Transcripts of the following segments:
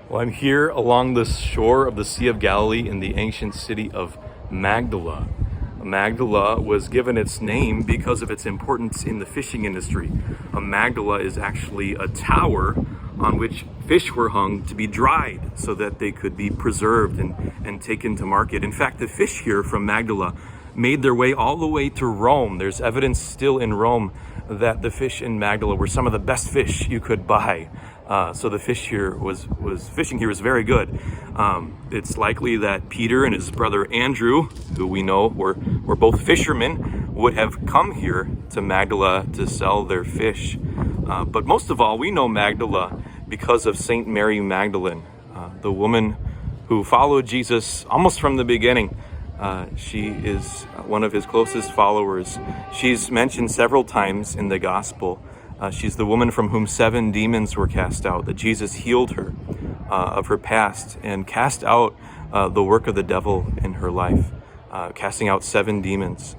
Well, I'm here along the shore of the Sea of Galilee in the ancient city of Magdala. Magdala was given its name because of its importance in the fishing industry. A Magdala is actually a tower on which fish were hung to be dried so that they could be preserved and taken to market. In fact, the fish here from Magdala made their way all the way to Rome. There's evidence still in Rome that the fish in Magdala were some of the best fish you could buy. So the fishing here was very good. It's likely that Peter and his brother Andrew, who we know were both fishermen, would have come here to Magdala to sell their fish. But most of all, we know Magdala because of Saint Mary Magdalene, the woman who followed Jesus almost from the beginning. She is one of his closest followers. She's mentioned several times in the gospel. She's the woman from whom 7 demons were cast out, that Jesus healed her of her past and cast out the work of the devil in her life, casting out 7 demons.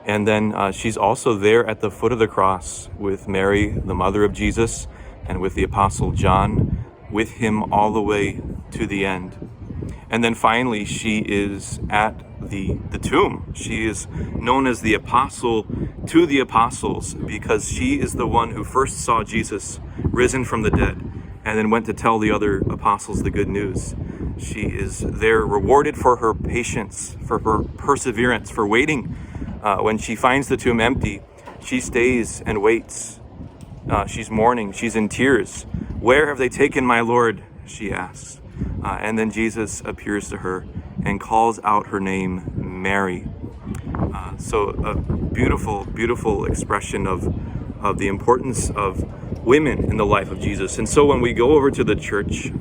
And then she's also there at the foot of the cross with Mary, the mother of Jesus, and with the Apostle John, with him all the way to the end. And then finally, she is at the tomb. She is known as the apostle to the apostles because she is the one who first saw Jesus risen from the dead and then went to tell the other apostles the good news. She is there rewarded for her patience, for her perseverance, for waiting. When she finds the tomb empty, she stays and waits. She's mourning. She's in tears. "Where have they taken my Lord?" she asks. And then Jesus appears to her and calls out her name, Mary. So a beautiful, beautiful expression of the importance of women in the life of Jesus. And so when we go over to the church,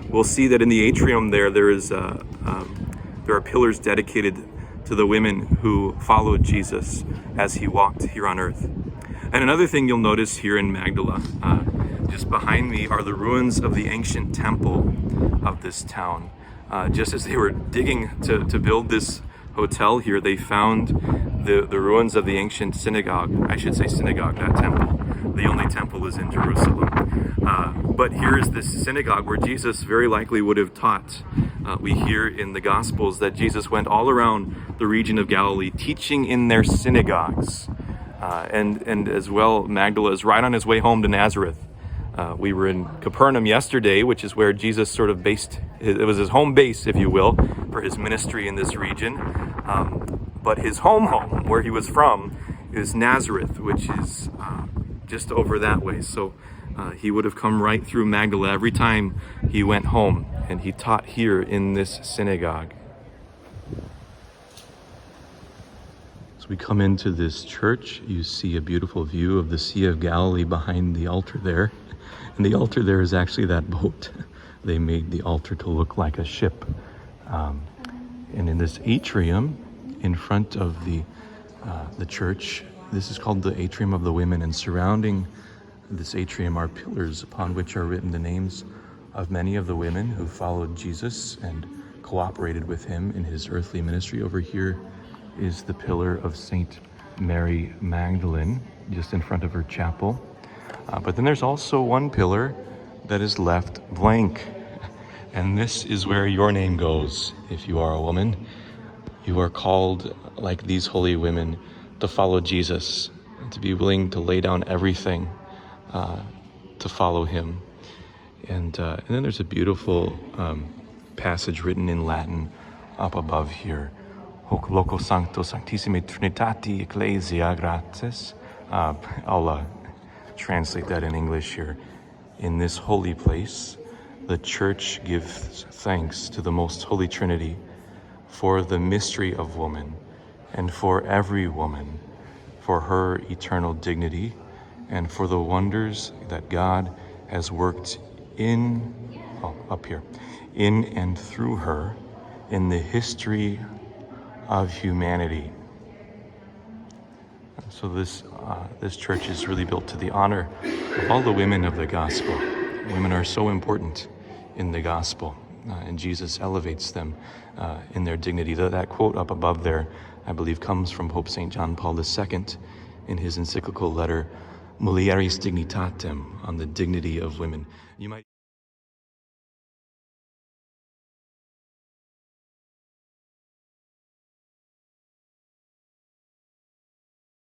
we'll see that in the atrium there are pillars dedicated to the women who followed Jesus as he walked here on earth. And another thing you'll notice here in Magdala, just behind me are the ruins of the ancient temple of this town. Just as they were digging to build this hotel here, they found the ruins of the ancient synagogue. I should say synagogue, not temple. The only temple is in Jerusalem. But here is this synagogue where Jesus very likely would have taught. We hear in the Gospels that Jesus went all around the region of Galilee teaching in their synagogues. And as well, Magdala is right on his way home to Nazareth. We were in Capernaum yesterday, which is where Jesus sort of it was his home base, if you will, for his ministry in this region. But his home, where he was from, is Nazareth, which is just over that way. So he would have come right through Magdala every time he went home, and he taught here in this synagogue. As we come into this church, you see a beautiful view of the Sea of Galilee behind the altar there. And the altar there is actually that boat. They made the altar to look like a ship. And in this atrium, in front of the church, this is called the Atrium of the Women. And surrounding this atrium are pillars upon which are written the names of many of the women who followed Jesus and cooperated with him in his earthly ministry. Over here is the pillar of Saint Mary Magdalene, just in front of her chapel. But then there's also one pillar that is left blank. And this is where your name goes if you are a woman. You are called, like these holy women, to follow Jesus, and to be willing to lay down everything to follow him. And then there's a beautiful passage written in Latin up above here. Hoc loco sancto sanctissime Trinitati ecclesia gratis. I'll translate that in English here. In this holy place, the church gives thanks to the most holy Trinity for the mystery of woman and for every woman, for her eternal dignity and for the wonders that God has worked in and through her in the history of humanity. So this church is really built to the honor of all the women of the gospel. Women are so important in the gospel, and Jesus elevates them in their dignity. That quote up above there, I believe, comes from Pope St. John Paul II in his encyclical letter Mulieris Dignitatem, on the dignity of women. You might